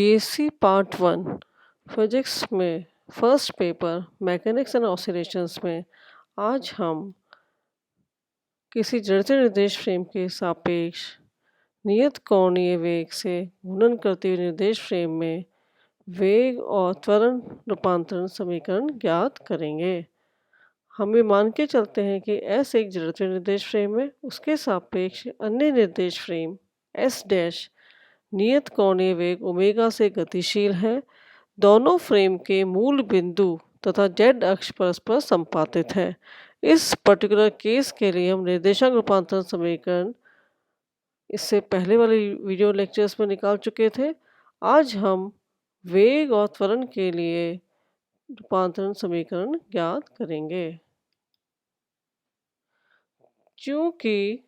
BSc part 1 physics में first paper mechanics and oscillations में आज हम किसी जड़ते निर्देश फ्रेम के सापेक्ष नियत कोणीय वेग से घूर्णन करते हुए निर्देश फ्रेम में वेग और त्वरण रूपांतरण समीकरण ज्ञात करेंगे। हम ये मान के चलते हैं कि एस एक जड़ते निर्देश फ्रेम है, उसके सापेक्ष अन्य निर्देश फ्रेम एस डैश नियत कोणीय वेग ओमेगा से गतिशील है। दोनों फ्रेम के मूल बिंदु तथा जेड अक्ष परस्पर संपातित है। इस पर्टिकुलर केस के लिए हम निर्देशांक रूपांतरण समीकरण इससे पहले वाले वीडियो लेक्चर्स में निकाल चुके थे। आज हम वेग और त्वरण के लिए रूपांतरण समीकरण ज्ञात करेंगे। चूंकि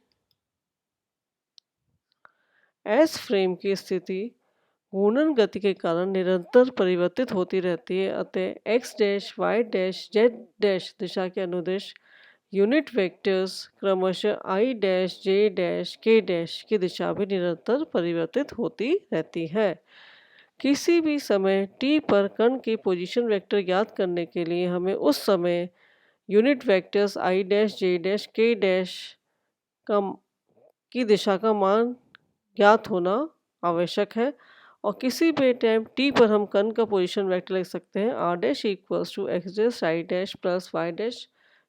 एस फ्रेम की स्थिति घूर्णन गति के कारण निरंतर परिवर्तित होती रहती है, अतः X dash Y dash Z dash दिशा के अनुदिश यूनिट वेक्टर्स क्रमशः आई डैश जे डैश के डैश की दिशा भी निरंतर परिवर्तित होती रहती है। किसी भी समय t पर कण की पोजीशन वेक्टर ज्ञात करने के लिए हमें उस समय यूनिट वेक्टर्स आई डैश जे डैश के डैश की दिशा का मान ज्ञात होना आवश्यक है। और किसी भी टाइम t पर हम कण का पोजीशन वेक्टर लिख सकते हैं r dash equals to x dash i dash plus y dash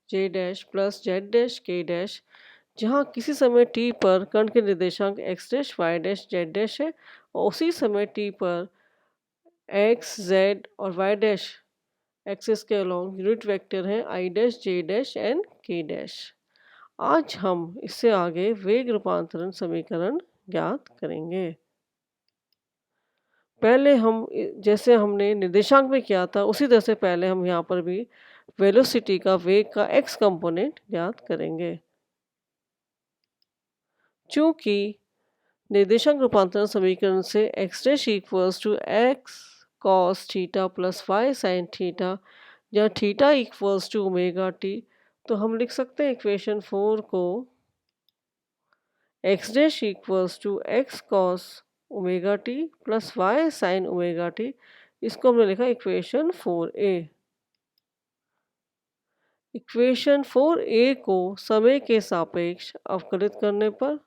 J dash plus z dash के डैश, जहाँ किसी समय t पर कण के निर्देशांक x dash Y dash Z dash है और उसी समय t पर x z और y डैश एक्सिस के अलोंग यूनिट वेक्टर हैं i dash J dash and के डैश। आज हम इससे आगे वेग रूपांतरण समीकरण ज्ञात करेंगे। पहले हम जैसे हमने निर्देशांक में किया था उसी तरह से पहले हम यहाँ पर भी वेलोसिटी का वेग का x कंपोनेंट ज्ञात करेंगे। चूंकि निर्देशांक रूपांतरण समीकरण से x dash equals to X cos theta plus Y sine theta, जहाँ theta equals to omega T, तो हम लिख सकते हैं इक्वेशन 4 को x dash equals to X cos omega T plus Y sine omega T, इसको हमने लिखा इक्वेशन 4a। इक्वेशन 4a को समय के सापेक्ष अवकलित करने पर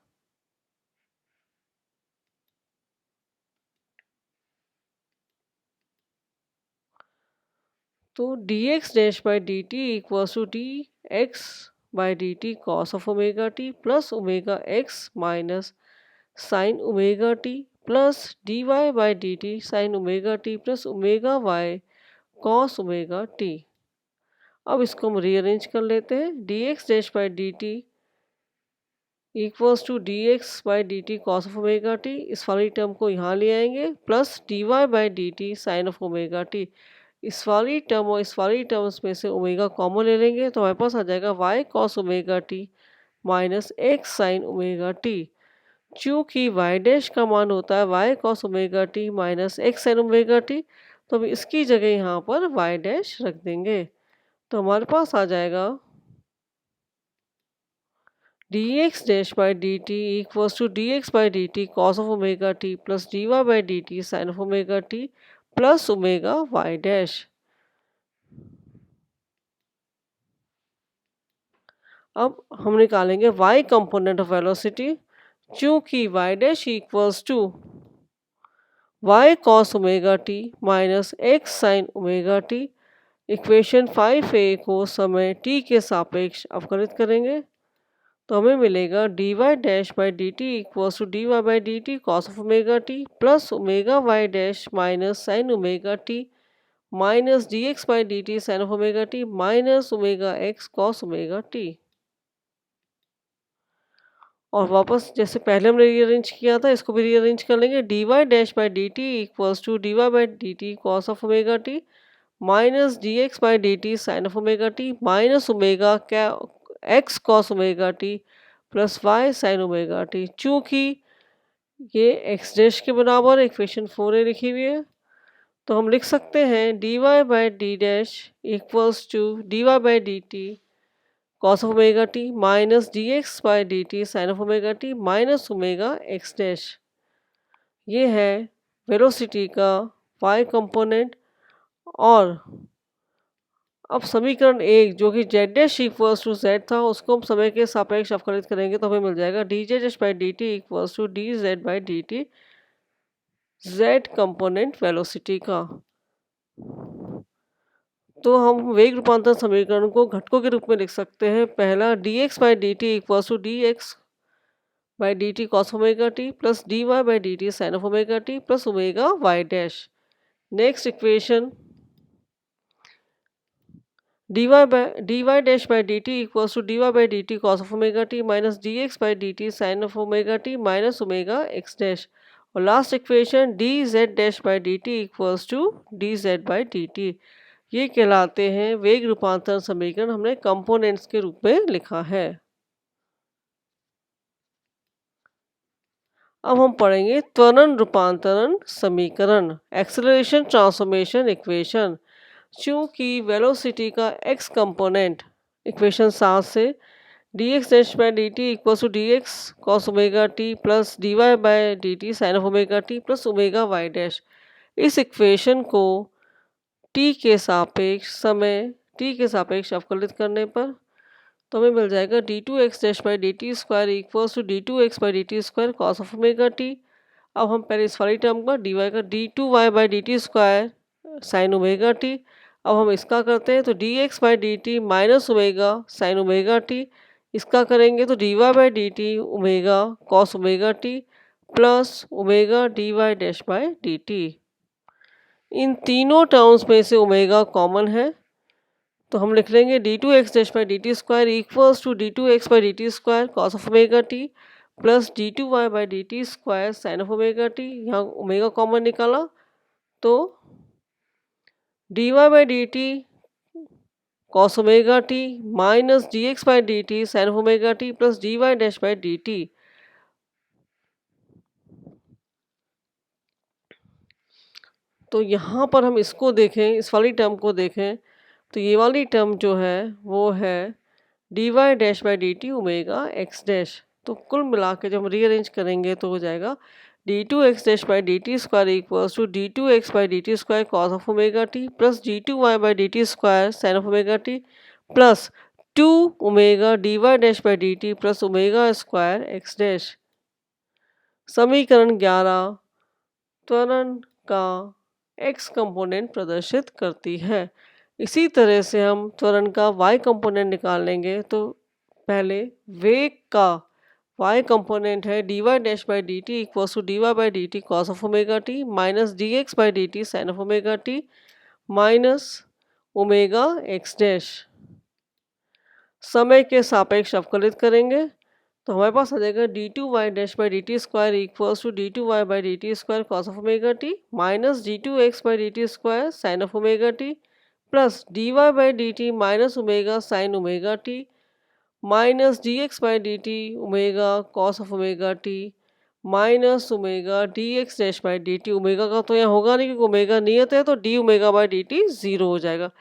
तो dx dash by D T equals to d x by D T cos of omega T plus omega x minus sine omega T plus d Y by D T sine omega T plus omega y cos omega T. अब इसको हम rearrange कर लेते हैं। D x dash by D T equals to d x by D T cos of omega t, इस वाली term को यहाँ ले आएंगे, plus d Y by D T sine of omega t. इस वाली टर्म और इस वाली टर्म्स में से ओमेगा कॉमन ले लेंगे तो हमारे पास आ जाएगा y cos omega T minus x sine omega T. चूँकि वाई डैश का मान होता है y cos omega T minus x sine omega T, तो हम इसकी जगह यहाँ पर वाई डैश रख देंगे। तो हमारे पास आ जाएगा d x dash by D T equals to d x by D T cos of omega T plus d Y by D T sine of omega T plus omega y dash. अब हम निकालेंगे y component of velocity. चूंकि y dash equals to y cos omega T minus x sine omega t, equation 5a को समय t के सापेक्ष अवकलित करेंगे तो हमें मिलेगा d Y dash by D T equals to D Y by D T cos of omega T plus omega y dash minus sine omega T minus D x by D T sine of omega T minus omega x cos omega t. और वापस जैसे पहले हमने rearrange किया था इसको भी rearrange कर लेंगे। D Y dash by D T equals to D Y by D T cos of omega T minus D x by D T sine of omega T minus omega क्या X cos omega T plus Y sine omega T. चूँकि ये x dash के बराबर equation 4a लिखी हुई है तो हम लिख सकते हैं d Y by d dash equals to D Y by D T cos of omega T minus D x by D T sine of omega T minus omega x dash. ये है वेलोसिटी का y component, और अब समीकरण 1 जो कि z dash equals to z था उसको हम समय के सापेक्ष अवकलित करेंगे तो हमें मिल जाएगा dz dash by dt equals to dz by dt, z component velocity का। तो हम वेग रूपांतरण समीकरण को घटकों के रूप में लिख सकते हैं। पहला dx by dt equals to dx by dt cos omega t plus dy by dt sin of omega t plus omega y dash. Next equation dy dash by dt equals to dy by dt cos of omega t minus dx by dt sin of omega t minus omega x dash. और last equation dz dash by dt equals to dz by dt। ये कहलाते हैं वेग रूपांतरण समीकरण, हमने components के रूप में लिखा है। अब हम पढ़ेंगे त्वरण रूपांतरण समीकरण, एक्सेलरेशन ट्रांसफॉर्मेशन इक्वेशन। चूंकि वेलोसिटी का x कंपोनेंट इक्वेशन 7 से dx dash by D T equals to dx cos omega T plus dy by D T sine of omega T plus omega y dash, इस equation को t के सापेक्ष समय t के सापेक्ष अवकलित करने पर तो हमें मिल जाएगा d2x dash by D T square equals to d2x by D T square cos of omega T. अब हम पहले इस वाली टर्म का dy का d2y by D T square sine omega T. अब हम इसका करते हैं तो dx by D T minus omega sine omega T, इसका करेंगे तो dy by D T omega cos omega T plus omega dy dash by D T. इन तीनों टर्म्स में से ओमेगा कॉमन है तो हम लिख लेंगे d2x dash by D T square equals to d2x by D T square cos of omega T plus d2y by D T square sine of omega t. यहाँ ओमेगा कॉमन निकाला तो dy by D T cos omega T minus dx by D T sine of omega T plus dy dash by D t. तो यहाँ पर हम इसको देखें, इस वाली टर्म को देखें तो ये वाली टर्म जो है वो है dy dash by D T omega x dash. तो कुल मिला के जब हम रीअरेंज करेंगे तो हो जाएगा d2x dash by D T square equals to d2x by D T square cos of omega T plus d2y by D T square sine of omega T plus 2 omega dy dash by D T plus omega square x dash. समीकरण 11 त्वरण का x component प्रदर्शित करती है। इसी तरह से हम त्वरण का y कंपोनेंट निकाल लेंगे तो पहले वेग का y कंपोनेंट है dy dash by D T equals to dy by D T cos of omega T minus dx by D T sine of omega T minus omega x dash. समय के सापेक्ष अवकलित करेंगे तो हमारे पास आ जाएगा d2y dash by D T square equals to d2y by D T square cos of omega T minus d2x by D T square sine of omega T plus dy by D T minus omega sine omega T minus dx by D T omega cos of omega T minus omega dx dash by D T. Omega का तो यहाँ होगा नहीं क्योंकि omega नियत है तो d omega by D T 0 हो जाएगा।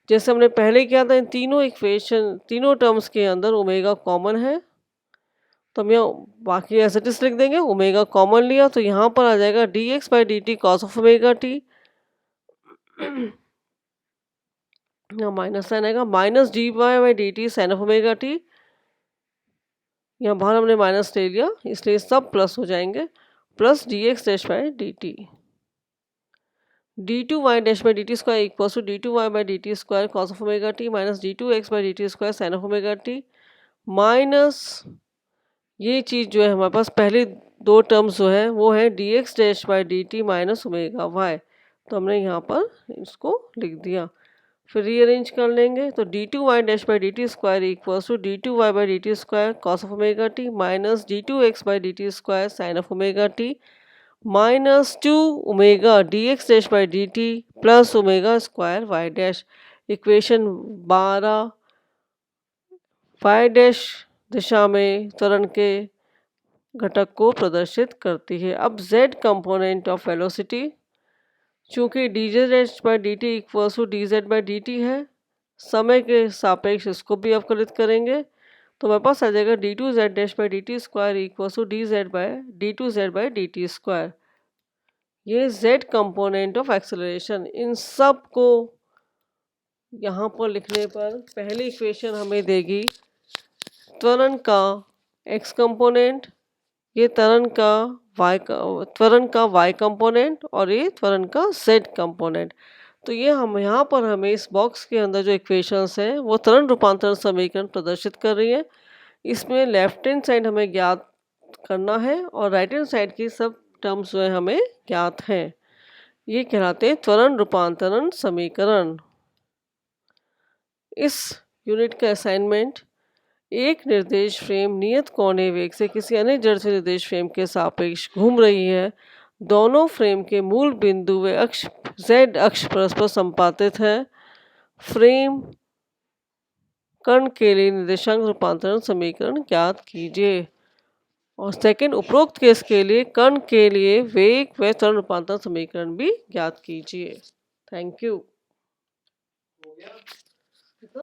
जैसे हमने पहले किया था इन तीनों इक्वेशन तीनों टर्म्स के अंदर ओमेगा कॉमन है तो हम यहाँ बाकी एज इट इज लिख देंगे। ओमेगा कॉमन लिया तो यहाँ पर आ जाएगा dx by D T cos of omega t, यहाँ माइनस साइन आएगा minus dy by D T sine of omega t, यहाँ बाहर हमने माइनस ले लिया इसलिए सब प्लस हो जाएंगे plus dx dash by D t d2y dash by D T square equals to d2y by D T square cos of omega T minus d2x by D T square sine of omega T minus ये चीज़ जो है हमारे पास पहले दो terms जो है वो है dx dash by D T minus omega y, तो हमने यहाँ पर इसको लिख दिया। फिर रीअरेंज कर लेंगे तो d2y dash by D T square equals to d2y by D T square cos of omega T minus d2x by D T square sine of omega T minus 2 omega dx dash by D T plus omega square y dash. Equation 12 y dash दिशा में त्वरण के घटक को प्रदर्शित करती है। अब z कंपोनेंट ऑफ वेलोसिटी, चूंकि dz dash by D T equals to dz by D t है, समय के सापेक्ष इसको भी अवकलित करेंगे तो हमारे पास आ जाएगा d2z dash by D T square equals to d two z by D T square. ये z कंपोनेंट ऑफ एक्सेलरेशन। इन सब को यहाँ पर लिखने पर पहली इक्वेशन हमें देगी त्वरण का x कंपोनेंट, ये त्वरण का y कंपोनेंट और ये त्वरण का z कंपोनेंट। तो ये हम यहाँ पर हमें इस बॉक्स के अंदर जो इक्वेशंस हैं वो त्वरण रूपांतरण समीकरण प्रदर्शित कर रही है। इसमें लेफ्ट हैंड साइड हमें ज्ञात करना है और राइट हैंड साइड की सब टर्म्स जो है हमें ज्ञात हैं। ये कहलाते हैं त्वरण रूपांतरण समीकरण। इस यूनिट का असाइनमेंट, एक निर्देश फ्रेम नियत कोणीय वेग से किसी अन्य जड़ से निर्देश फ्रेम के सापेक्ष घूम रही है। दोनों फ्रेम के मूल बिंदु व अक्ष z अक्ष परस्पर संपातित है। फ्रेम कण के लिए निर्देशांक रूपांतरण समीकरण ज्ञात कीजिए। और सेकंड, उपरोक्त केस के लिए कण के लिए वेग व त्वरण रूपांतरण समीकरण भी ज्ञात कीजिए। Thank you.